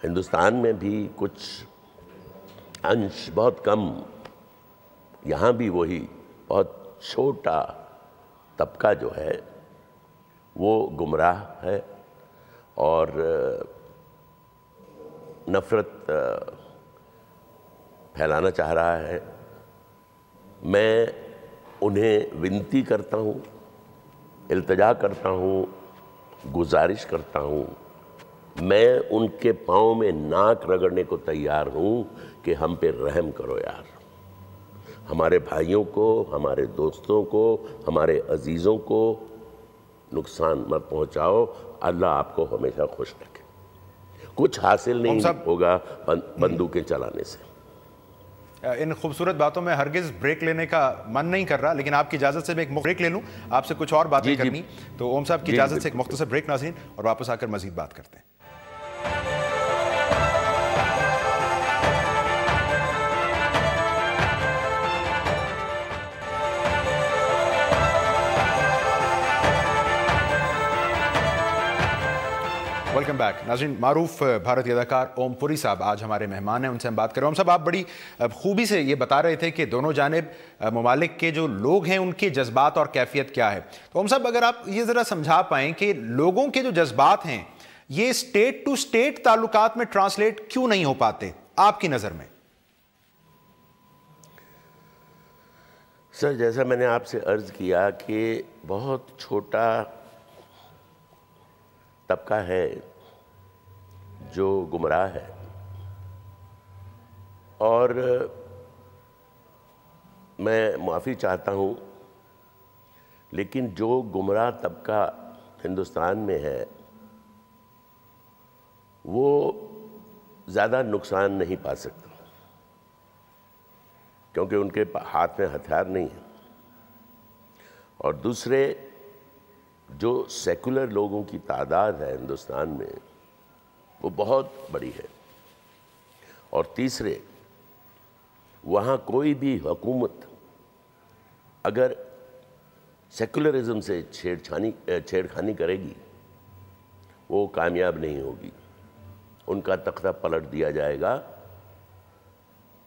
ہندوستان میں بھی کچھ انش بہت کم، یہاں بھی وہی بہت چھوٹا طبقہ جو ہے وہ گمراہ ہے اور نفرت پھیلانا چاہ رہا ہے۔ میں انہیں ونتی کرتا ہوں، التجا کرتا ہوں، گزارش کرتا ہوں، میں ان کے پاؤں میں ناک رگڑنے کو تیار ہوں کہ ہم پہ رحم کرو یار، ہمارے بھائیوں کو، ہمارے دوستوں کو، ہمارے عزیزوں کو نقصان مت پہنچاؤ، اللہ آپ کو ہمیشہ خوش رکھے۔ کچھ حاصل نہیں ہوگا بندوقیں چلانے سے۔ ان خوبصورت باتوں میں ہرگز بریک لینے کا من نہیں کر رہا، لیکن آپ کی اجازت سے میں ایک بریک لے لوں، آپ سے کچھ اور باتیں کرنی، تو اوم صاحب کی اجازت سے ایک مختصر بریک ناظرین، اور واپس آ کر مزید بات کرتے ہیں۔ ویلکم بیک ناظرین، معروف بھارتی اداکار اوم پوری صاحب آج ہمارے مہمان ہیں، ان سے ہم بات کریں۔ اوم صاحب، آپ بڑی خوبی سے یہ بتا رہے تھے کہ دونوں جانب ممالک کے جو لوگ ہیں ان کے جذبات اور کیفیت کیا ہے، تو اوم صاحب اگر آپ یہ ذرا سمجھا پائیں کہ لوگوں کے جو جذبات ہیں یہ اسٹیٹ ٹو اسٹیٹ تعلقات میں ٹرانسلیٹ کیوں نہیں ہو پاتے آپ کی نظر میں؟ سر، جیسا میں نے آپ سے عرض کیا کہ بہت چھوٹا طبقہ ہے جو گمراہ ہے، اور میں معافی چاہتا ہوں لیکن جو گمراہ طبقہ ہندوستان میں ہے وہ زیادہ نقصان نہیں پا سکتا، کیونکہ ان کے ہاتھ میں ہتھیار نہیں ہے، اور دوسرے جو سیکولر لوگوں کی تعداد ہے ہندوستان میں وہ بہت بڑی ہے، اور تیسرے وہاں کوئی بھی حکومت اگر سیکولرزم سے چھیڑخانی کرے گی وہ کامیاب نہیں ہوگی، ان کا تختہ پلٹ دیا جائے گا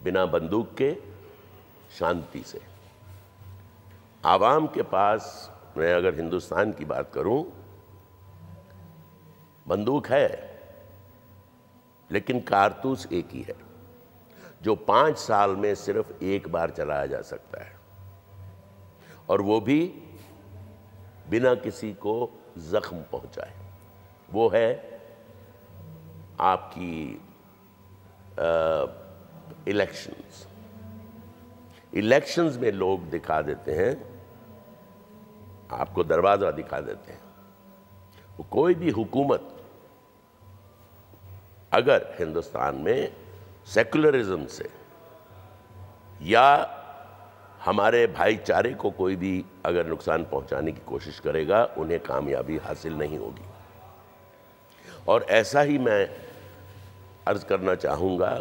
بنا بندوق کے، شانتی سے۔ عوام کے پاس، میں اگر ہندوستان کی بات کروں، بندوق ہے لیکن کارتوس ایک ہی ہے جو 5 سال میں صرف ایک بار چلایا جا سکتا ہے، اور وہ بھی بنا کسی کو زخم پہنچائے، وہ ہے آپ کی الیکشنز میں لوگ دکھا دیتے ہیں، آپ کو دروازہ دکھا دیتے ہیں۔ کوئی بھی حکومت اگر ہندوستان میں سیکولرزم سے یا ہمارے بھائی چارے کو کوئی بھی اگر نقصان پہنچانے کی کوشش کرے گا انہیں کامیابی حاصل نہیں ہوگی، اور ایسا ہی میں عرض کرنا چاہوں گا،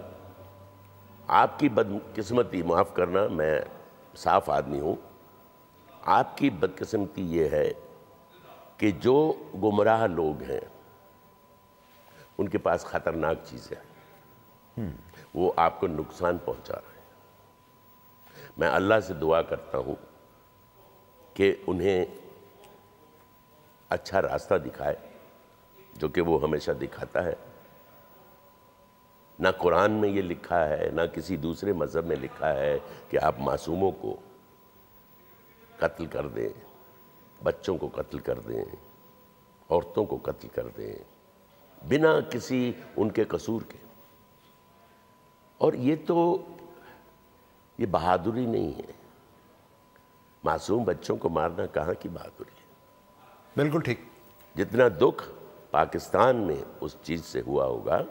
آپ کی بدقسمتی، معاف کرنا میں صاف آدمی ہوں، آپ کی بدقسمتی یہ ہے کہ جو گمراہ لوگ ہیں ان کے پاس خطرناک چیزیں ہیں، وہ آپ کو نقصان پہنچا رہے ہیں۔ میں اللہ سے دعا کرتا ہوں کہ انہیں اچھا راستہ دکھائے، جو کہ وہ ہمیشہ دکھاتا ہے۔ نہ قرآن میں یہ لکھا ہے، نہ کسی دوسرے مذہب میں لکھا ہے کہ آپ معصوموں کو قتل کر دیں، بچوں کو قتل کر دیں، عورتوں کو قتل کر دیں، بنا کسی ان کے قصور کے۔ اور یہ بہادری نہیں ہے، معصوم بچوں کو مارنا کہاں کی بہادری ہے؟ بالکل ٹھیک۔ جتنا دکھ پاکستان میں اس چیز سے ہوا ہوگا،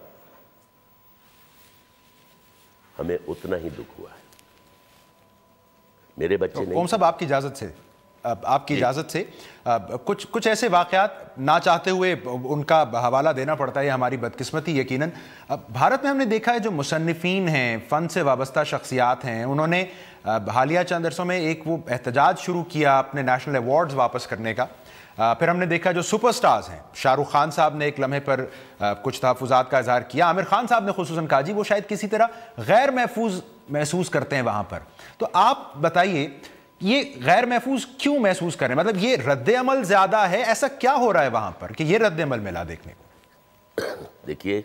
ہمیں اتنا ہی دکھ ہوا ہے۔ میرے بچے نہیں۔ اوم صاحب، آپ کی اجازت سے کچھ ایسے واقعات نہ چاہتے ہوئے ان کا حوالہ دینا پڑتا ہے، یہ ہماری بدقسمتی یقیناً۔ بھارت میں ہم نے دیکھا ہے جو مصنفین ہیں، فن سے وابستہ شخصیات ہیں، انہوں نے حالیہ چند عرصوں میں ایک وہ احتجاج شروع کیا اپنے نیشنل ایوارڈز واپس کرنے کا، پھر ہم نے دیکھا جو سپر سٹارز ہیں، شاہ رخ خان صاحب نے ایک لمحے پر کچھ تحفظات کا اظہار کیا، عامر خان صاحب نے خصوصاً کہا جی وہ شاید کسی طرح غیر محفوظ محسوس کرتے ہیں وہاں پر. تو آپ بتائیے یہ غیر محفوظ کیوں محسوس کر رہے ہیں؟ مطلب یہ رد عمل زیادہ ہے، ایسا کیا ہو رہا ہے وہاں پر کہ یہ رد عمل ملا دیکھنے کو؟ دیکھیے،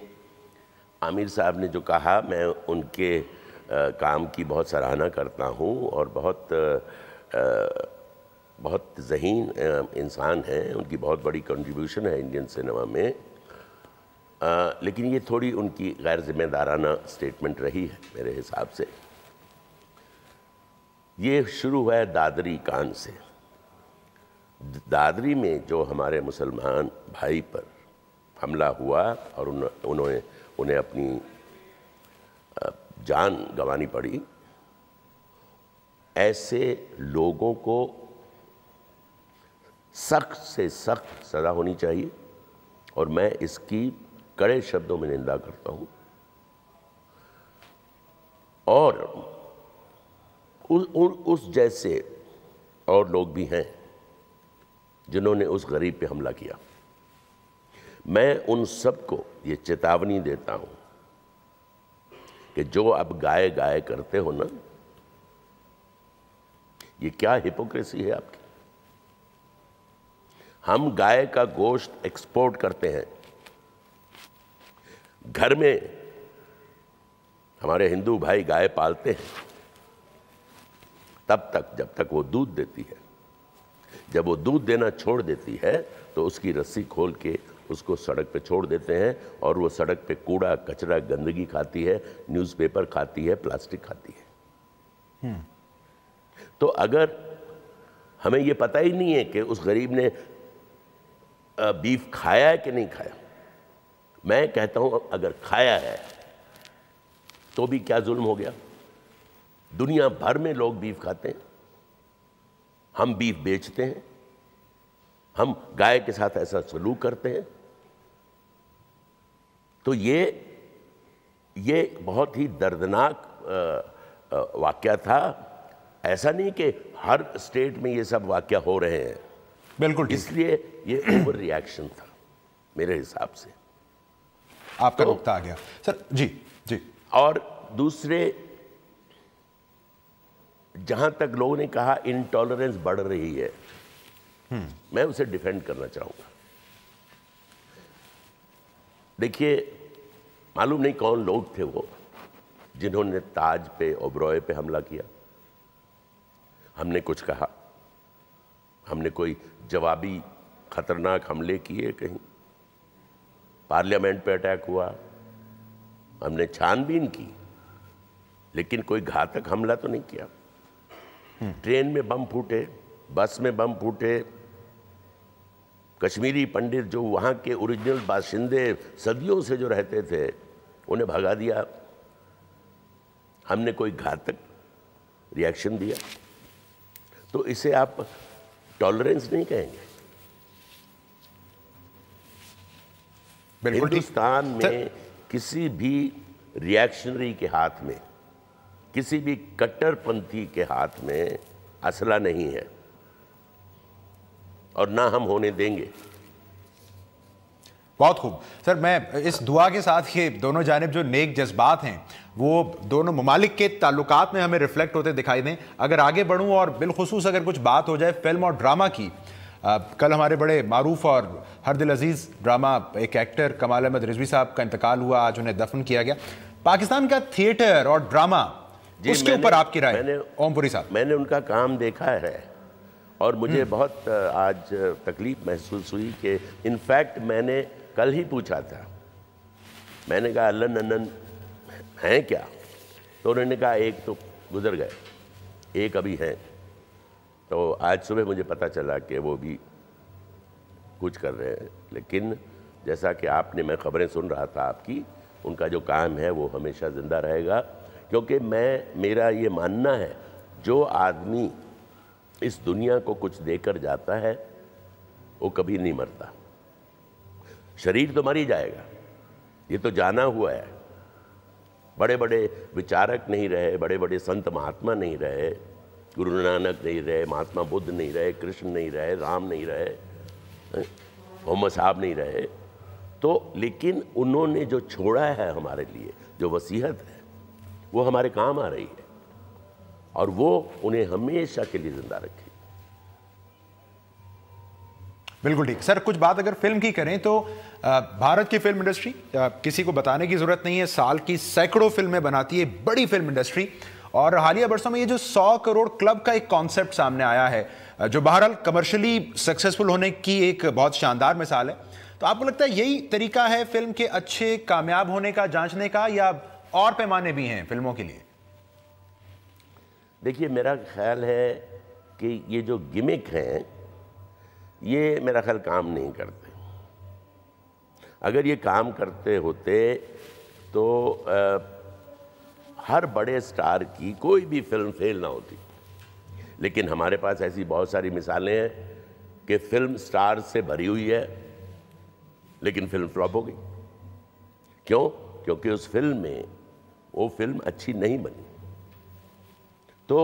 عامر صاحب نے جو کہا، میں ان کے کام کی بہت سراہنا کرتا ہوں اور بہت ذہین انسان ہیں، ان کی بہت بڑی کنٹریبیوشن ہے انڈین سنیما میں، لیکن یہ تھوڑی ان کی غیر ذمہ دارانہ سٹیٹمنٹ رہی ہے میرے حساب سے. یہ شروع ہوا ہے دادری کانڈ سے. دادری میں جو ہمارے مسلمان بھائی پر حملہ ہوا اور انہیں اپنی جان گنوانی پڑی، ایسے لوگوں کو سخت سے سخت سزا ہونی چاہیے اور میں اس کی کڑے شبدوں میں نندا کرتا ہوں. اور اس جیسے اور لوگ بھی ہیں جنہوں نے اس غریب پہ حملہ کیا. میں ان سب کو یہ چیتاونی دیتا ہوں کہ جو اب گائے کرتے ہو نا، یہ کیا ہپوکریسی ہے آپ کی. ہم گائے کا گوشت ایکسپورٹ کرتے ہیں. گھر میں ہمارے ہندو بھائی گائے پالتے ہیں تب تک جب تک وہ دودھ دیتی ہے. جب وہ دودھ دینا چھوڑ دیتی ہے تو اس کی رسی کھول کے اس کو سڑک پہ چھوڑ دیتے ہیں اور وہ سڑک پہ کوڑا کچرا گندگی کھاتی ہے، نیوز پیپر کھاتی ہے، پلاسٹک کھاتی ہے. تو اگر ہمیں یہ پتہ ہی نہیں ہے کہ اس غریب نے بیف کھایا ہے کہ نہیں کھایا، میں کہتا ہوں اگر کھایا ہے تو بھی کیا ظلم ہو گیا. دنیا بھر میں لوگ بیف کھاتے ہیں، ہم بیف بیچتے ہیں، ہم گائے کے ساتھ ایسا سلوک کرتے ہیں. تو یہ بہت ہی دردناک واقعہ تھا. ایسا نہیں کہ ہر اسٹیٹ میں یہ سب واقعہ ہو رہے ہیں، بالکل اس لیے یہ اوور ری ایکشن تھا میرے حساب سے. آپ کا نقطہ آ گیا سر. جی. اور دوسرے، جہاں تک لوگوں نے کہا انٹالرنس بڑھ رہی ہے، میں اسے ڈیفینڈ کرنا چاہوں گا. دیکھیے، معلوم نہیں کون لوگ تھے وہ جنہوں نے تاج پہ، اوبرائے پہ حملہ کیا. ہم نے کچھ کہا؟ ہم نے کوئی جوابی خطرناک حملے کیے؟ کہیں پارلیمنٹ پہ اٹیک ہوا، ہم نے چھان بین کی، لیکن کوئی گھاتک حملہ تو نہیں کیا. ٹرین میں بم پھوٹے، بس میں بم پھوٹے، کشمیری پنڈت جو وہاں کے اوریجنل باشندے صدیوں سے جو رہتے تھے انہیں بھگا دیا. ہم نے کوئی گھاتک ری ایکشن دیا؟ تو اسے آپ ٹالرنس نہیں کہیں گے. ہندوستان میں کسی بھی ری ایکشنری کے ہاتھ میں، کسی بھی کٹر پنتھی کے ہاتھ میں اسلحہ نہیں ہے اور نہ ہم ہونے دیں گے. بہت خوب سر. میں اس دعا کے ساتھ کہ دونوں جانب جو نیک جذبات ہیں وہ دونوں ممالک کے تعلقات میں ہمیں ریفلیکٹ ہوتے دکھائی دیں. اگر آگے بڑھوں اور بالخصوص اگر کچھ بات ہو جائے فلم اور ڈرامہ کی، کل ہمارے بڑے معروف اور ہر دل عزیز ڈرامہ ایک ایکٹر کمال احمد رضوی صاحب کا انتقال ہوا، آج انہیں دفن کیا گیا. پاکستان کا تھیٹر اور ڈرامہ، اس کے اوپر آپ کی رائے؟ اوم پوری صاحب. میں نے ان کا کام دیکھا ہے اور مجھے بہت آج تکلیف محسوس ہوئی کہ انفیکٹ میں نے کل ہی پوچھا تھا، میں نے کہا اللہ ننن ہیں کیا؟ تو انہوں نے کہا ایک تو گزر گئے، ایک ابھی ہیں. تو آج صبح مجھے پتہ چلا کہ وہ بھی کچھ کر رہے ہیں. لیکن جیسا کہ آپ نے، میں خبریں سن رہا تھا آپ کی، ان کا جو کام ہے وہ ہمیشہ زندہ رہے گا. کیونکہ میرا یہ ماننا ہے جو آدمی اس دنیا کو کچھ دے کر جاتا ہے وہ کبھی نہیں مرتا. شریر تو مر ہی جائے گا، یہ تو جانا ہوا ہے. بڑے بڑے وچارک نہیں رہے، بڑے بڑے سنت مہاتما نہیں رہے، گرو نانک نہیں رہے، مہاتما بدھ نہیں رہے، کرشن نہیں رہے، رام نہیں رہے. محمد صاحب نہیں رہے تو، لیکن انہوں نے جو چھوڑا ہے ہمارے لیے، جو وصیت ہے، وہ ہمارے کام آ رہی ہے، اور وہ انہیں ہمیشہ کے لیے زندہ رکھے۔ بالکل ٹھیک سر، کچھ بات اگر فلم کی کریں تو بھارت کی فلم انڈسٹری، کسی کو بتانے کی ضرورت نہیں ہے، سال کی سینکڑوں فلمیں بناتی ہے، بڑی فلم انڈسٹری، اور حالیہ برسوں میں یہ جو 100 کروڑ کلب کا ایک کانسیپٹ سامنے آیا ہے، جو بہرحال کمرشلی سکسیسفل ہونے کی ایک بہت شاندار مثال ہے، تو آپ کو لگتا ہے یہی طریقہ ہے فلم کے اچھے کامیاب ہونے کا، جانچنے کا، یا اور پیمانے بھی ہیں فلموں کے لیے؟ دیکھیے، میرا خیال ہے کہ یہ جو گمک ہیں یہ میرا خیال کام نہیں کرتے۔ اگر یہ کام کرتے ہوتے تو ہر بڑے سٹار کی کوئی بھی فلم فیل نہ ہوتی، لیکن ہمارے پاس ایسی بہت ساری مثالیں ہیں کہ فلم سٹار سے بھری ہوئی ہے لیکن فلم فلاپ ہو گئی۔ کیوں؟ کیونکہ اس فلم میں وہ فلم اچھی نہیں بنی۔ تو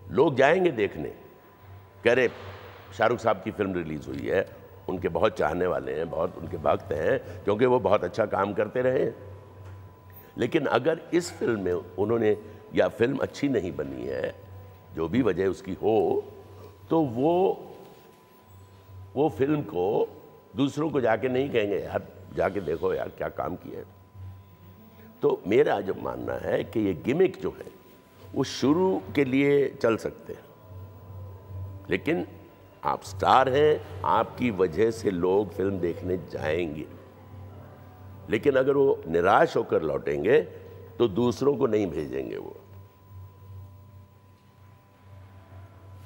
لوگ جائیں گے دیکھنے، کہہ رہے شاہ رخ صاحب کی فلم ریلیز ہوئی ہے، ان کے بہت چاہنے والے ہیں، بہت ان کے بھکت ہیں، کیونکہ وہ بہت اچھا کام کرتے رہے ہیں۔ لیکن اگر اس فلم میں انہوں نے، یا فلم اچھی نہیں بنی ہے، جو بھی وجہ اس کی ہو، تو وہ فلم کو دوسروں کو جا کے نہیں کہیں گے یار جا کے دیکھو یار کیا کام کیا ہے۔ تو میرا جو ماننا ہے کہ یہ گمک جو ہے وہ شروع کے لیے چل سکتے ہیں، لیکن آپ سٹار ہیں، آپ کی وجہ سے لوگ فلم دیکھنے جائیں گے، لیکن اگر وہ نراش ہو کر لوٹیں گے تو دوسروں کو نہیں بھیجیں گے وہ۔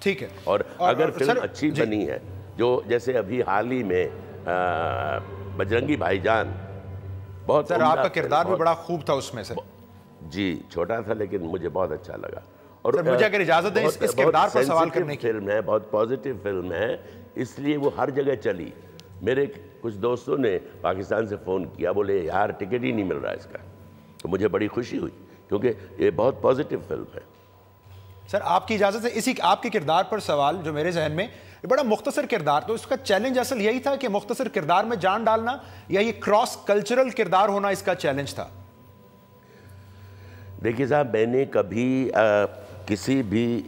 ٹھیک ہے، اور اگر فلم اچھی بنی ہے، جو جیسے ابھی حال ہی میں بجرنگی بھائی جان، بہت سر آپ کا کردار بھی بڑا خوب تھا اس میں سے۔ جی، چھوٹا تھا لیکن مجھے بہت اچھا لگا، اور مجھے اگر اجازت دیں اس کردار پر سوال کرنے کی۔ فلم ہے، بہت پازیٹیو فلم ہے، اس لیے وہ ہر جگہ چلی۔ میرے کچھ دوستوں نے پاکستان سے فون کیا، بولے یار ٹکٹ ہی نہیں مل رہا اس کا، تو مجھے بڑی خوشی ہوئی کیونکہ یہ بہت پازیٹیو فلم ہے۔ سر آپ کی اجازت سے اسی آپ کے کردار پر سوال جو میرے ذہن میں، بڑا مختصر کردار، تو اس کا چیلنج اصل یہی تھا کہ مختصر کردار میں جان ڈالنا، یا یہ کراس کلچرل کردار ہونا اس کا چیلنج تھا؟ دیکھیے صاحب، میں نے کبھی کسی بھی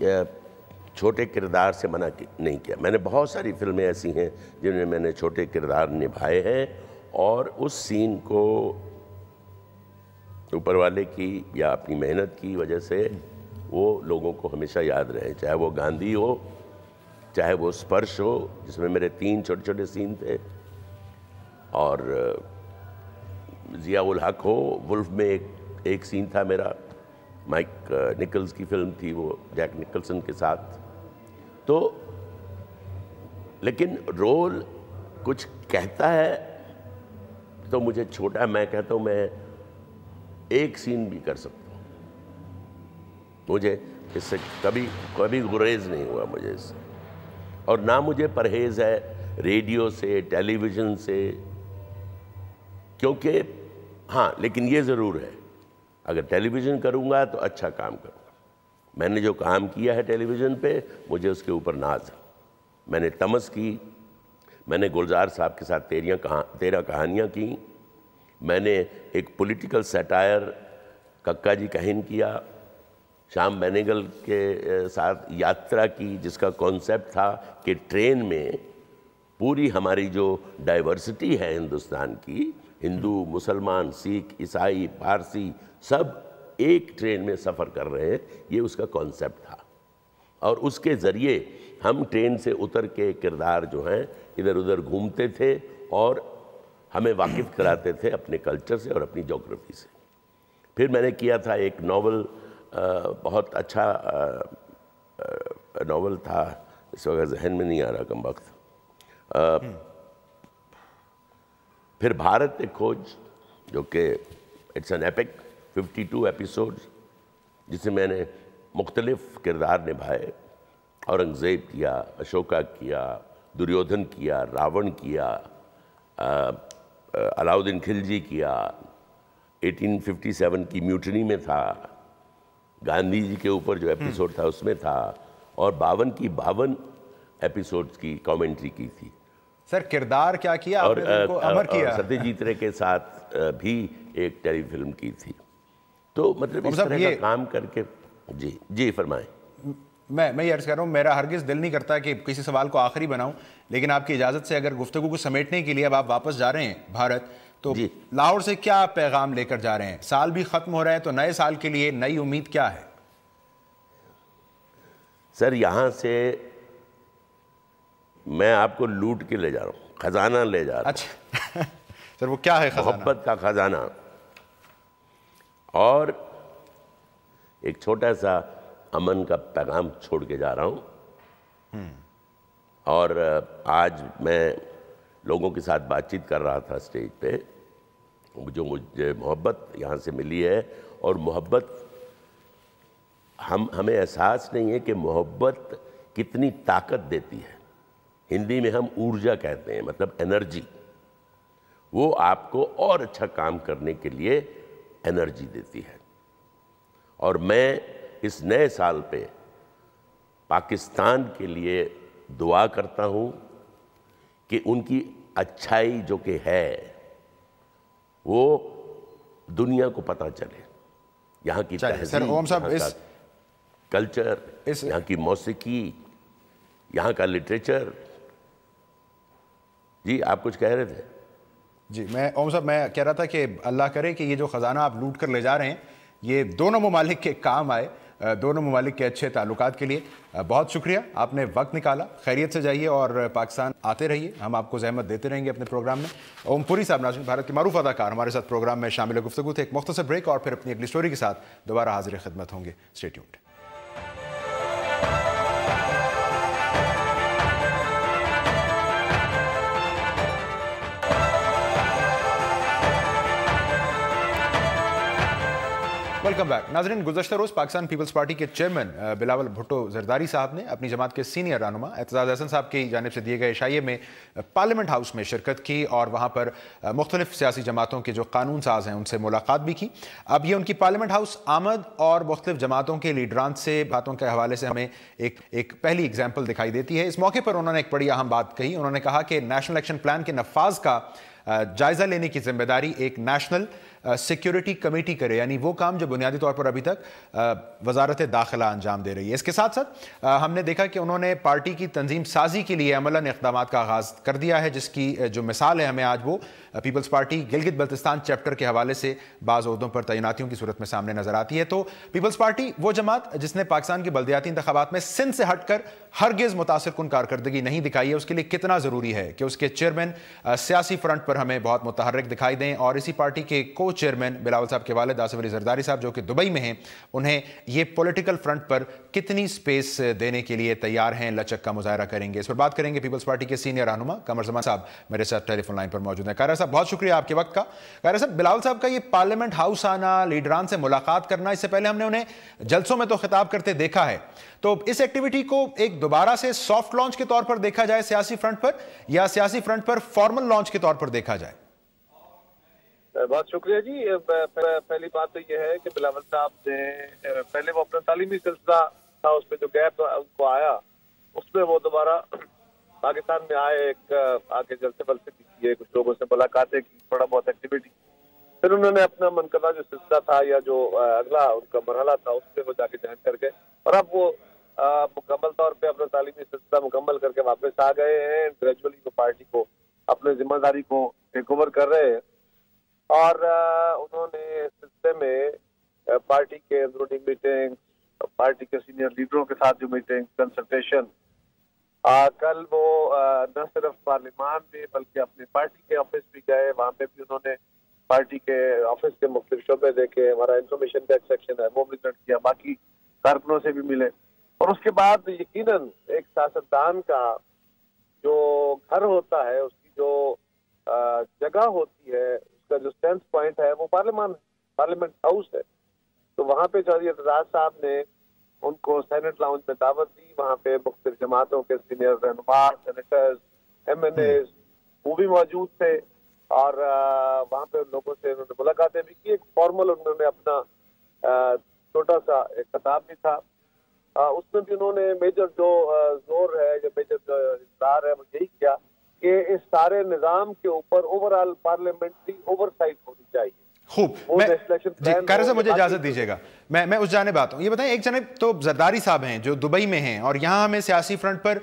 چھوٹے کردار سے منع نہیں کیا۔ میں نے بہت ساری فلمیں ایسی ہیں جن میں میں نے چھوٹے کردار نبھائے ہیں، اور اس سین کو اوپر والے کی یا اپنی محنت کی وجہ سے وہ لوگوں کو ہمیشہ یاد رہے، چاہے وہ گاندھی ہو، چاہے وہ اسپرش ہو جس میں میرے 3 چھوٹے چھوٹے سین تھے، اور ضیاء الحق ہو، ولف میں ایک سین تھا میرا، مائک نکلز کی فلم تھی وہ جیک نکلسن کے ساتھ۔ تو لیکن رول کچھ کہتا ہے تو مجھے چھوٹا، میں کہتا ہوں میں ایک سین بھی کر سکتا ہوں، مجھے اس سے کبھی گریز نہیں ہوا مجھے اس سے، اور نہ مجھے پرہیز ہے ریڈیو سے، ٹیلی ویژن سے، کیونکہ ہاں لیکن یہ ضرور ہے اگر ٹیلی ویژن کروں گا تو اچھا کام کروں گا۔ میں نے جو کام کیا ہے ٹیلی ویژن پہ، مجھے اس کے اوپر ناز ہے۔ میں نے تمس کی، میں نے گلزار صاحب کے ساتھ 13 کہانیاں کی، میں نے ایک پولیٹیکل سیٹائر ککا جی کہن کیا، شام بینیگل کے ساتھ یاترا کی جس کا کانسیپٹ تھا کہ ٹرین میں پوری ہماری جو ڈائیورسٹی ہے ہندوستان کی، ہندو، مسلمان، سکھ، عیسائی، پارسی، سب ایک ٹرین میں سفر کر رہے ہیں، یہ اس کا کانسیپٹ تھا، اور اس کے ذریعے ہم ٹرین سے اتر کے کردار جو ہیں ادھر ادھر گھومتے تھے اور ہمیں واقف کراتے تھے اپنے کلچر سے اور اپنی جغرافی سے۔ پھر میں نے کیا تھا ایک ناول، بہت اچھا ناول تھا، اس وقت ذہن میں نہیں آ رہا کم وقت، پھر بھارت ایک کھوج، جو کہ اٹس این ایپک، 52 ایپیسوڈز، جس میں نے مختلف کردار نبھائے، اورنگزیب کیا، اشوکا کیا، دریودھن کیا، راون کیا، علاؤدین خلجی کیا، 1857 کی میوٹنی میں تھا، گاندھی جی کے اوپر جو ایپیسوڈ تھا اس میں تھا، اور 52 کی 52 ایپیسوڈز کی کامنٹری کی تھی۔ سر کردار کیا کیا آپ نے دل کو امر کیا؟ ستیہ جیت رے کے ساتھ بھی ایک ٹیلی فلم کی تھی. تو مطلب اس طرح کا کام کر کے. جی فرمائیں. میں یہ عرض کر رہا ہوں، میرا ہرگز دل نہیں کرتا کہ کسی سوال کو آخری بناؤں، لیکن آپ کی اجازت سے اگر گفتگو کو سمیٹنے کے لیے اب آپ واپس جا رہے ہیں بھارت، تو لاہور سے کیا پیغام لے کر جا رہے ہیں؟ سال بھی ختم ہو رہا ہے، تو نئے سال کے لیے نئی امید کیا ہے؟ سر یہاں سے میں آپ کو لوٹ کے لے جا رہا ہوں، خزانہ لے جا رہا ہوں. اچھا سر وہ کیا ہے خزانہ؟ محبت کا خزانہ. اور ایک چھوٹا سا امن کا پیغام چھوڑ کے جا رہا ہوں. اور آج میں لوگوں کے ساتھ بات چیت کر رہا تھا اسٹیج پہ، جو مجھے محبت یہاں سے ملی ہے. اور محبت ہمیں احساس نہیں ہے کہ محبت کتنی طاقت دیتی ہے. ہندی میں ہم ارجا کہتے ہیں، مطلب انرجی. وہ آپ کو اور اچھا کام کرنے کے لیے انرجی دیتی ہے. اور میں اس نئے سال پہ پاکستان کے لیے دعا کرتا ہوں کہ ان کی اچھائی جو کہ ہے وہ دنیا کو پتہ چلے. یہاں کی تہذیب، یہاں کا کلچر، یہاں کی موسیقی، یہاں کا لٹریچر. جی آپ کچھ کہہ رہے تھے؟ جی اوم صاحب میں کہہ رہا تھا کہ اللہ کرے کہ یہ جو خزانہ آپ لوٹ کر لے جا رہے ہیں یہ دونوں ممالک کے کام آئے، دونوں ممالک کے اچھے تعلقات کے لیے. بہت شکریہ، آپ نے وقت نکالا. خیریت سے جائیے اور پاکستان آتے رہیے، ہم آپ کو زحمت دیتے رہیں گے اپنے پروگرام میں. اوم پوری صاحب، ناظرین، بھارت کے معروف اداکار ہمارے ساتھ پروگرام میں شامل گفتگو تھے. ایک مختصر بریک اور پھر اپنی اگلی سٹوری کے ساتھ دوبارہ حاضر خدمت ہوں گے. Stay tuned. Welcome back. ناظرین، گزشتہ روز پاکستان پیپلز پارٹی کے چیئرمین بلاول بھٹو زرداری صاحب نے اپنی جماعت کے سینئر رہنما اعتزاز احسن صاحب کی جانب سے دیے گئے عشائیے میں پارلیمنٹ ہاؤس میں شرکت کی اور وہاں پر مختلف سیاسی جماعتوں کے جو قانون ساز ہیں ان سے ملاقات بھی کی. اب یہ ان کی پارلیمنٹ ہاؤس آمد اور مختلف جماعتوں کے لیڈران سے باتوں کے حوالے سے ہمیں ایک پہلی اگزامپل دکھائی دیتی ہے. اس موقع پر انہوں نے ایک بڑی اہم بات کہی. انہوں نے کہا کہ نیشنل ایکشن پلان کے نفاذ کا جائزہ لینے کی ذمہ داری ایک نیشنل سیکیورٹی کمیٹی کرے، یعنی وہ کام جو بنیادی طور پر ابھی تک وزارت داخلہ انجام دے رہی ہے. اس کے ساتھ ساتھ ہم نے دیکھا کہ انہوں نے پارٹی کی تنظیم سازی کے لیے عملاً اقدامات کا آغاز کر دیا ہے، جس کی جو مثال ہے ہمیں آج وہ پیپلز پارٹی گلگت بلتستان چیپٹر کے حوالے سے بعض عہدوں پر تعیناتیوں کی صورت میں سامنے نظر آتی ہے. تو پیپلز پارٹی وہ جماعت جس نے پاکستان کی بلدیاتی انتخابات میں سندھ سے ہٹ کر ہرگز متاثر کن کارکردگی نہیں دکھائی ہے. اس کے لیے کتنا ضروری ہے کہ اس کے چیئرمین سیاسی فرنٹ پر ہمیں بہت متحرک دکھائی دیں. اور اسی پارٹی کے کو چیئرمین بلاول صاحب کے والد آصف علی زرداری صاحب جو کہ دبئی میں ہیں، انہیں یہ پولیٹیکل فرنٹ پر کتنی سپیس دینے کے لیے تیار ہیں، لچک کا مظاہرہ کریں گے. اس پر بات کریں گے. پیپلز پارٹی کے سینئر رہنما قمر زمان صاحب میرے ساتھ ٹیلی فون لائن پر موجود ہیں. قاہرہ صاحب، بہت شکریہ آپ کے وقت کا. قاہرہ صاحب، بلاول صاحب کا یہ پارلیمنٹ ہاؤس آنا، لیڈران سے ملاقات کرنا، اس سے پہلے ہم نے انہیں جلسوں میں تو خطاب کرتے دیکھا ہے، تو اس ایکٹیویٹی کو ایک دوبارہ سے سافٹ لانچ کے طور پر دیکھا جائے سیاسی فرنٹ پر، یا سیاسی فرنٹ پر فارمل لانچ کے طور پر دیکھا جائے؟ بہت شکریہ جی. پہلی بات تو یہ ہے کہ بلاول صاحب نے پہلے وہ اپنا تعلیمی سلسلہ تھا، اس میں جو گیپ ان کو آیا، اس میں وہ دوبارہ پاکستان میں آئے، ایک آگے جلسے بلسے بھی کیے، کچھ لوگوں سے ملاقاتیں کی، تھوڑا بہت ایکٹیویٹی. پھر انہوں نے اپنا منقطع جو سلسلہ تھا یا جو اگلا ان کا مرحلہ تھا اس پہ وہ جا کے جوائن کر گئے، اور اب وہ مکمل طور پہ اپنا تعلیمی سلسلہ مکمل کر کے واپس آ گئے ہیں. گریجولی وہ پارٹی کو اپنے ذمہ داری کو ٹیک اوور کر رہے ہیں. اور انہوں نے اس سلسلے میں پارٹی کے اندرونی میٹنگ، پارٹی کے سینئر لیڈروں کے ساتھ جو میٹنگ، کنسلٹیشن، کل وہ نہ صرف پارلیمان میں بلکہ اپنی پارٹی کے آفس بھی گئے، وہاں پہ بھی انہوں نے پارٹی کے آفس کے مختلف شعبے دیکھے، ہمارا انفارمیشن کا ایک سیکشن ہے وہ وزٹ کیا، باقی کارکنوں سے بھی ملے. اور اس کے بعد یقیناً ایک سیاستدان کا جو گھر ہوتا ہے، اس کی جو جگہ ہوتی ہے، کا جو سٹینڈ پوائنٹ ہے وہ پارلیمنٹ ہاؤس ہے. تو وہاں پہ چودھری اعتزاز صاحب نے ان کو سینٹ لاؤنج میں دعوت دی. وہاں پہ مختلف جماعتوں کے سینئر رہنما، سینیٹرز، ایم این ایز وہ بھی موجود تھے، اور وہاں پہ لوگوں سے انہوں نے ملاقاتیں بھی کی. ایک فارمل انہوں نے اپنا چھوٹا سا ایک خطاب بھی تھا، اس میں بھی انہوں نے میجر جو زور ہے یا میجر جو اظہار ہے وہ یہی کیا کہ کہ اس سارے نظام کے اوپر اوورآل پارلیمنٹری اوورسائٹ ہونی چاہیے. خوب. قاری صاحب مجھے اجازت دیجیے گا, میں اس جانب آتا ہوں. یہ بتائیں, ایک جانب تو زرداری صاحب ہیں جو دبئی میں ہیں, اور یہاں ہمیں سیاسی فرنٹ پر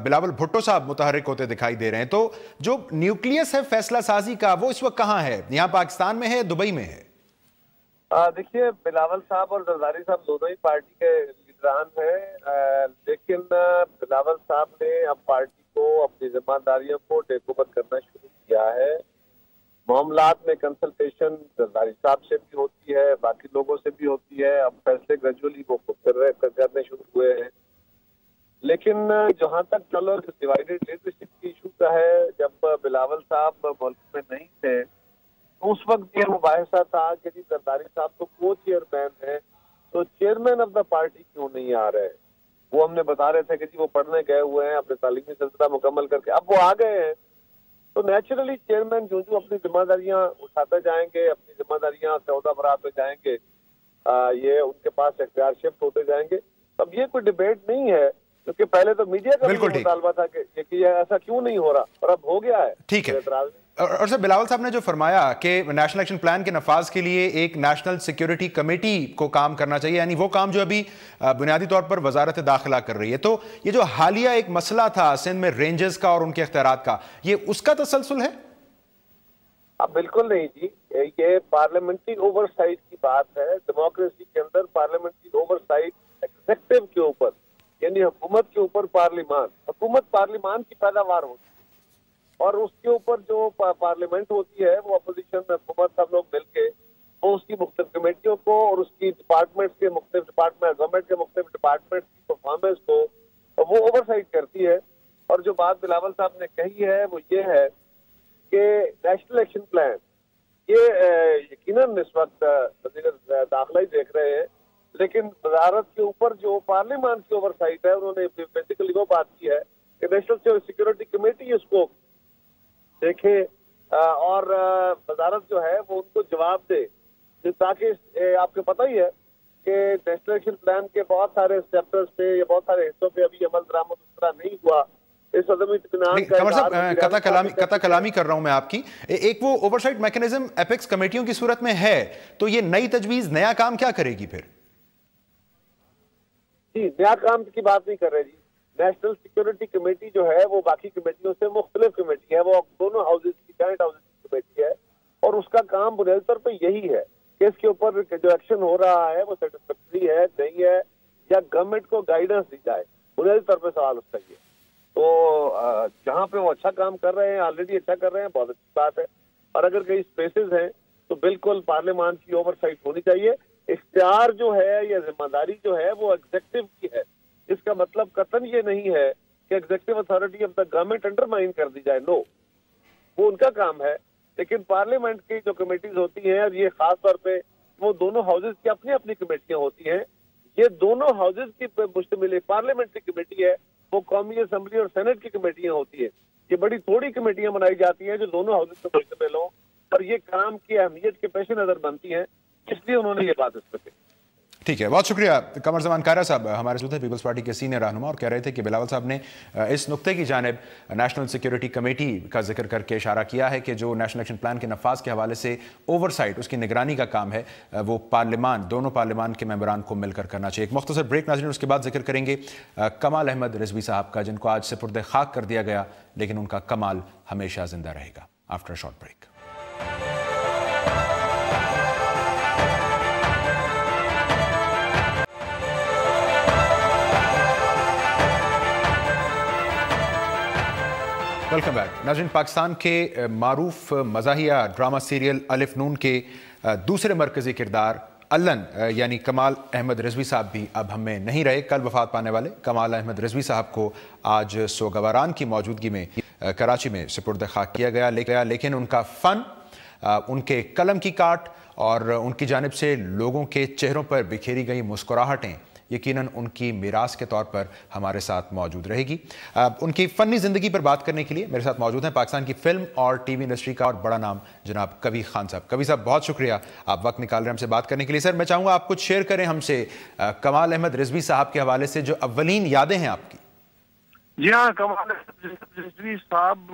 بلاول بھٹو صاحب متحرک ہوتے دکھائی دے رہے ہیں. تو جو نیوکلیس ہے فیصلہ سازی کا, وہ اس وقت کہاں ہے؟ یہاں پاکستان میں ہے, دبئی میں ہے؟ دیکھیے, بلاول صاحب اور زرداری صاحب دونوں ہی پارٹی کے لیڈران ہیں, لیکن بلاول صاحب نے اب پارٹی کو اپنی ذمہ داریوں کو ٹیک اوور کرنا شروع کیا ہے. معاملات میں کنسلٹیشن زرداری صاحب سے بھی ہوتی ہے, باقی لوگوں سے بھی ہوتی ہے. اب فیصلے گریجولی وہ خود کرنے شروع ہوئے ہیں. لیکن جہاں تک چلو ڈیوائیڈڈ لیڈرشپ کی ایشو کا ہے, جب بلاول صاحب ملک میں نہیں تھے اس وقت یہ مباحثہ تھا کہ جی زرداری صاحب تو کو چیئرمین ہیں, تو چیئرمین آف دا پارٹی کیوں نہیں آ رہے؟ وہ ہم نے بتا رہے تھے کہ جی وہ پڑھنے گئے ہوئے ہیں, اپنے تعلیمی سلسلہ مکمل کر کے اب وہ آ گئے ہیں. تو نیچرلی چیئرمین جو اپنی ذمہ داریاں اٹھاتے جائیں گے, اپنی ذمہ داریاں عہدہ بڑھاتے جائیں گے, یہ ان کے پاس اختیار شفٹ ہوتے جائیں گے. اب یہ کوئی ڈیبیٹ نہیں ہے, کیونکہ پہلے تو میڈیا کا مطالبہ تھا کہ یہ ایسا کیوں نہیں ہو رہا, اور اب ہو گیا ہے. ٹھیک ہے. اور سر, بلاول صاحب نے جو فرمایا کہ نیشنل ایکشن پلان کے نفاذ کے لیے ایک نیشنل سیکیورٹی کمیٹی کو کام کرنا چاہیے, یعنی وہ کام جو ابھی بنیادی طور پر وزارت داخلہ کر رہی ہے. تو یہ جو حالیہ ایک مسئلہ تھا سندھ میں رینجز کا اور ان کے اختیارات کا, یہ اس کا تسلسل ہے؟ بالکل نہیں جی, یہ پارلیمنٹری اوور سائٹ کی بات ہے. ڈیموکریسی کے اندر پارلیمنٹری اوور سائٹ ایگزیکٹو کے اوپر, یعنی حکومت کے اوپر پارلیمان, حکومت پارلیمان کی پیداوار ہوتی ہے, اور اس کے اوپر جو پارلیمنٹ ہوتی ہے وہ اپوزیشن حکومت سب لوگ مل کے وہ اس کی مختلف کمیٹیوں کو اور اس کی ڈپارٹمنٹس کے مختلف ڈپارٹمنٹ, گورنمنٹ کے مختلف ڈپارٹمنٹ کی پرفارمنس کو وہ اوور سائٹ کرتی ہے. اور جو بات بلاول صاحب نے کہی ہے وہ یہ ہے کہ نیشنل ایکشن پلان, یہ یقیناً اس وقت وزیر داخلہ ہی دیکھ رہے ہیں, لیکن وزارت کے اوپر جو پارلیمان کی اوور سائٹ ہے انہوں نے بیسیکلی وہ بات کی ہے کہ نیشنل سیکورٹی کمیٹی اس کو دیکھے اور وزارت جو ہے وہ ان کو جواب دے, تاکہ آپ کو پتہ ہی ہے کہ نیشنل ایکشن پلان کے بہت سارے چیپٹرز پہ یا بہت سارے حصوں پہ ابھی عمل درآمد اس طرح نہیں ہوا. اس عدم اطمینان کا قطع کلامی کر رہا ہوں میں آپ کی. ایک وہ اوورسائٹ میکنزم ایپیکس کمیٹیوں کی صورت میں ہے, تو یہ نئی تجویز نیا کام کیا کرے گی پھر؟ جی, نیا کام کی بات نہیں کر رہے جی. نیشنل سیکورٹی کمیٹی جو ہے وہ باقی کمیٹیوں سے مختلف کمیٹی ہے, وہ دونوں ہاؤسز کی جوائنٹ ہاؤسز کی کمیٹی ہے, اور اس کا کام بنیادی طور پہ یہی ہے کہ اس کے اوپر جو ایکشن ہو رہا ہے وہ سیٹسفیکٹری ہے نہیں ہے, یا گورنمنٹ کو گائیڈنس دی جائے. بنیادی طور پہ سوال اس کا یہ. تو جہاں پہ وہ اچھا کام کر رہے ہیں, آلریڈی اچھا کر رہے ہیں, بہت اچھی بات ہے. اور اگر کئی اسپیسز ہیں تو بالکل پارلیمان کی اوور سائٹ ہونی چاہیے. اختیار جو ہے یا ذمہ داری جو ہے وہ ایگزیکٹو کی ہے. اس کا مطلب قطعاً یہ نہیں ہے کہ executive authority of the government undermine کر دی جائے, نو, وہ ان کا کام ہے. لیکن پارلیمنٹ کی جو کمیٹیز ہوتی ہیں, اور یہ خاص طور پہ وہ دونوں ہاؤسز کی اپنی اپنی کمیٹیاں ہوتی ہیں, یہ دونوں ہاؤسز کی مشتمل پارلیمنٹری کمیٹی ہے, وہ قومی اسمبلی اور سینٹ کی کمیٹیاں ہوتی ہیں. یہ بڑی تھوڑی کمیٹیاں بنائی جاتی ہیں جو دونوں ہاؤسز سے مشتمل ہوں, اور یہ کام کی اہمیت کے پیش نظر بنتی ہیں, اس لیے انہوں نے یہ بات اس پہ کہی. ٹھیک ہے, بہت شکریہ. قمر زمان کارا صاحب ہمارے ساتھ ہیں, پیپلز پارٹی کے سینئر رہنما, اور کہہ رہے تھے کہ بلاول صاحب نے اس نقطے کی جانب نیشنل سیکیورٹی کمیٹی کا ذکر کر کے اشارہ کیا ہے کہ جو نیشنل ایکشن پلان کے نفاذ کے حوالے سے اوور سائٹ, اس کی نگرانی کا کام ہے, وہ پارلیمان, دونوں پارلیمان کے ممبران کو مل کر کرنا چاہیے. ایک مختصر بریک ناظرین, اس کے بعد ذکر کریں گے کمال احمد رضوی صاحب کا, جن کو آج سپرد خاک کر دیا گیا, لیکن ان کا کمال ہمیشہ زندہ رہے گا. After short break. Welcome back. ناظرین, پاکستان کے معروف مزاحیہ ڈرامہ سیریل الف نون کے دوسرے مرکزی کردار الن یعنی کمال احمد رضوی صاحب بھی اب ہم میں نہیں رہے. کل وفات پانے والے کمال احمد رضوی صاحب کو آج سوگواران کی موجودگی میں کراچی میں سپرد خاک کیا گیا, لیکن ان کا فن, ان کے قلم کی کاٹ اور ان کی جانب سے لوگوں کے چہروں پر بکھیری گئی مسکراہٹیں یقیناً ان کی میراث کے طور پر ہمارے ساتھ موجود رہے گی. ان کی فنی زندگی پر بات کرنے کے لیے میرے ساتھ موجود ہیں پاکستان کی فلم اور ٹی وی انڈسٹری کا اور بڑا نام جناب کبھی خان صاحب. کبھی صاحب, بہت شکریہ آپ وقت نکال رہے ہیں ہم سے بات کرنے کے لیے. سر, میں چاہوں گا آپ کچھ شیئر کریں ہم سے کمال احمد رضوی صاحب کے حوالے سے جو اولین یادیں ہیں آپ کی. جی ہاں، کمال رضوی صاحب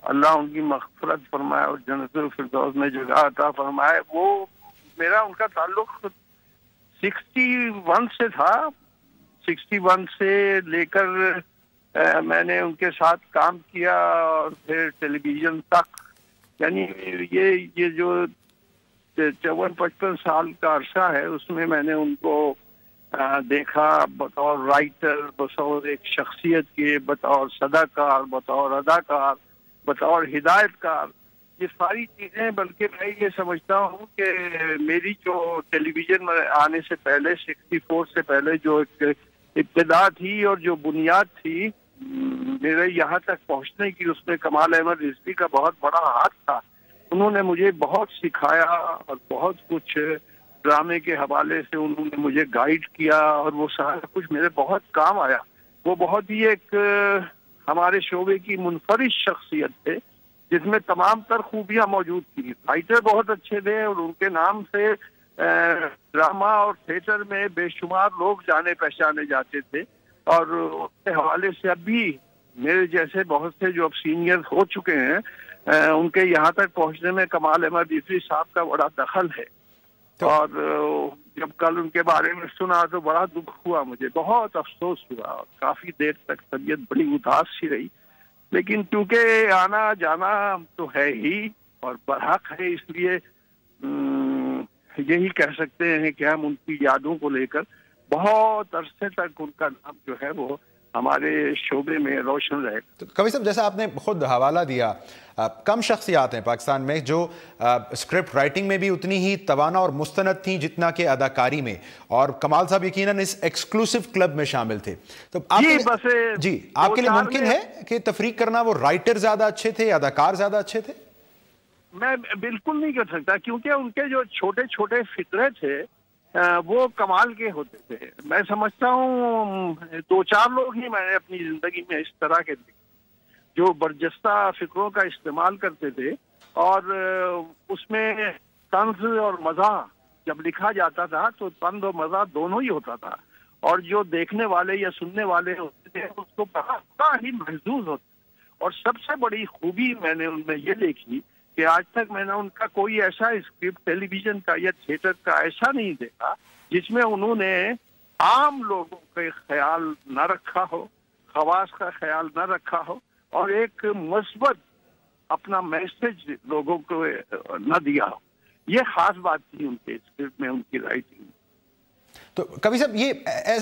اللہ ان کی مغفرت فرمائے اور جنت الفردوس میں جگہ عطا فرمائے. وہ میرا ان کا تعلق 61 سے تھا. 61 سے لے کر میں نے ان کے ساتھ کام کیا اور پھر ٹیلی ویژن تک. یعنی یہ جو 54-55 سال کا عرصہ ہے اس میں میں نے ان کو دیکھا بطور رائٹر، بطور ایک شخصیت کے، بطور صداکار، بطور اداکار، بطور ہدایت کار. یہ ساری چیزیں، بلکہ میں یہ سمجھتا ہوں کہ میری جو ٹیلی ویژن میں آنے سے پہلے 64 سے پہلے جو ایک ابتدا تھی اور جو بنیاد تھی میرے یہاں تک پہنچنے کی، اس میں کمال احمد رضوی کا بہت بڑا ہاتھ تھا. انہوں نے مجھے بہت سکھایا اور بہت کچھ ڈرامے کے حوالے سے انہوں نے مجھے گائیڈ کیا اور وہ سارا کچھ میرے بہت کام آیا. وہ بہت ہی ایک ہمارے شعبے کی منفرد شخصیت تھے جس میں تمام تر خوبیاں موجود تھیں. رائٹر بہت اچھے تھے اور ان کے نام سے ڈرامہ اور تھیٹر میں بے شمار لوگ جانے پہچانے جاتے تھے. اور اس کے حوالے سے اب بھی میرے جیسے بہت سے جو اب سینئر ہو چکے ہیں ان کے یہاں تک پہنچنے میں کمال احمد رضوی صاحب کا بڑا دخل ہے. اور جب کل ان کے بارے میں سنا تو بڑا دکھ ہوا، مجھے بہت افسوس ہوا اور کافی دیر تک طبیعت بڑی اداس سی رہی. لیکن کیونکہ آنا جانا تو ہے ہی اور برحق ہے، اس لیے یہی کہہ سکتے ہیں کہ ہم ان کی یادوں کو لے کر بہت عرصے تک ان کا نام جو ہے وہ ہمارے شعبے میں روشن رہے. تو کبھی صاحب، جیسا آپ نے خود حوالہ دیا، کم شخصیات ہیں پاکستان میں جو اسکرپٹ رائٹنگ میں بھی اتنی ہی توانا اور مستند تھیں جتنا کہ اداکاری میں، اور کمال صاحب یقیناً اس ایکسکلوسیو کلب میں شامل تھے. تو آپ کے لیے ممکن ہے کہ تفریق کرنا وہ رائٹر زیادہ اچھے تھے یا اداکار زیادہ اچھے تھے؟ میں بالکل نہیں کر سکتا، کیونکہ ان کے جو چھوٹے چھوٹے فطرے تھے وہ کمال کے ہوتے تھے. میں سمجھتا ہوں 2-4 لوگ ہی میں نے اپنی زندگی میں اس طرح کے جو برجستہ فکروں کا استعمال کرتے تھے اور اس میں طنز اور مزاح جب لکھا جاتا تھا تو طنز اور مزاح دونوں ہی ہوتا تھا، اور جو دیکھنے والے یا سننے والے ہوتے تھے اس کو بڑا ہی محظوظ ہوتے. اور سب سے بڑی خوبی میں نے ان میں یہ دیکھی کہ آج تک میں نے ان کا کوئی ایسا اسکرپٹ ٹیلی ویژن کا یا تھیٹر کا ایسا نہیں دیکھا جس میں انہوں نے عام لوگوں کا خیال نہ رکھا ہو، خواص کا خیال نہ رکھا ہو اور ایک مثبت اپنا میسج لوگوں کو نہ دیا ہو. یہ خاص بات تھی ان کے اسکرپٹ میں، ان کی رائٹنگ میں. تو کبھی صاحب، یہ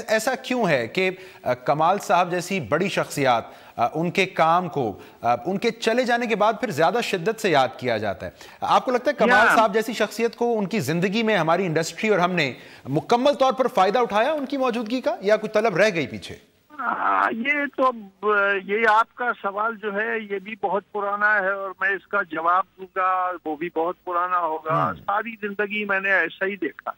ایسا کیوں ہے کہ کمال صاحب جیسی بڑی شخصیات ان کے کام کو ان کے چلے جانے کے بعد پھر زیادہ شدت سے یاد کیا جاتا ہے؟ آپ کو لگتا ہے کمال صاحب جیسی شخصیت کو ان کی زندگی میں ہماری انڈسٹری اور ہم نے مکمل طور پر فائدہ اٹھایا ان کی موجودگی کا، یا کوئی طلب رہ گئی پیچھے؟ یہ آپ کا سوال جو ہے یہ بھی بہت پرانا ہے اور میں اس کا جواب دوں گا وہ بھی بہت پرانا ہوگا. ساری زندگی میں نے ایسا ہی دیکھا،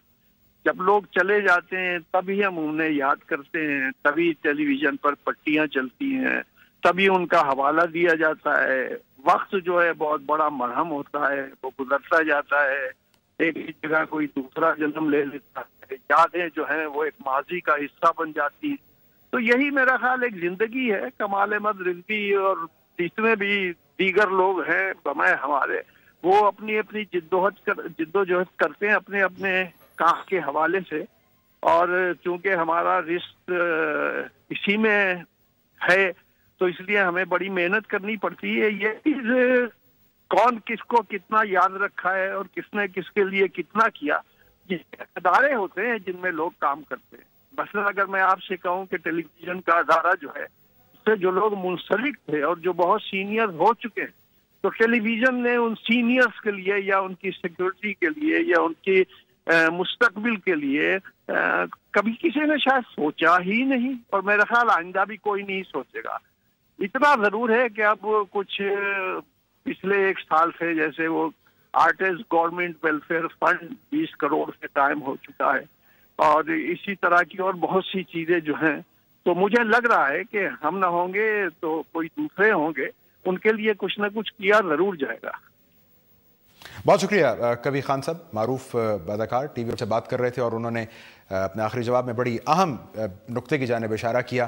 جب لوگ چلے جاتے ہیں تبھی ہم انہیں یاد کرتے ہیں، تبھی ٹیلی ویژن پر پٹیاں چلتی ہیں، تبھی ان کا حوالہ دیا جاتا ہے. وقت جو ہے بہت بڑا مرہم ہوتا ہے، وہ گزرتا جاتا ہے، ایک ہی جگہ کوئی دوسرا جنم لے لیتا ہے، یادیں جو ہیں وہ ایک ماضی کا حصہ بن جاتی ہیں. تو یہی میرا خیال ایک زندگی ہے. کمال احمد رضوی اور جتنے بھی دیگر لوگ ہیں بمائے ہمارے، وہ اپنی اپنی جد و جہد کرتے ہیں اپنے اپنے کام کے حوالے سے. اور چونکہ ہمارا رزق اسی میں ہے تو اس لیے ہمیں بڑی محنت کرنی پڑتی ہے. یہ چیز کون کس کو کتنا یاد رکھا ہے اور کس نے کس کے لیے کتنا کیا، یہ ادارے ہوتے ہیں جن میں لوگ کام کرتے ہیں. مثلا اگر میں آپ سے کہوں کہ ٹیلی ویژن کا ادارہ جو ہے اس سے جو لوگ منسلک تھے اور جو بہت سینئر ہو چکے ہیں، تو ٹیلی ویژن نے ان سینئرز کے لیے یا ان کی سیکیورٹی کے لیے یا ان کی مستقبل کے لیے کبھی کسی نے شاید سوچا ہی نہیں، اور میرا خیال آئندہ بھی کوئی نہیں سوچے گا. اتنا ضرور ہے کہ اب کچھ پچھلے 1 سال سے جیسے وہ artist government welfare fund 20 crore سے قائم ہو چکا ہے اور اسی طرح کی اور بہت سی چیزیں جو ہیں. تو مجھے لگ رہا ہے کہ ہم نہ ہوں گے تو کوئی دوسرے ہوں گے، ان کے لیے کچھ نہ کچھ کیا ضرور جائے گا. بہت شکریہ کبیر خان صاحب، معروف اداکار، ٹی وی سے بات کر رہے تھے اور انہوں نے اپنے آخری جواب میں بڑی اہم نقطے کی جانب اشارہ کیا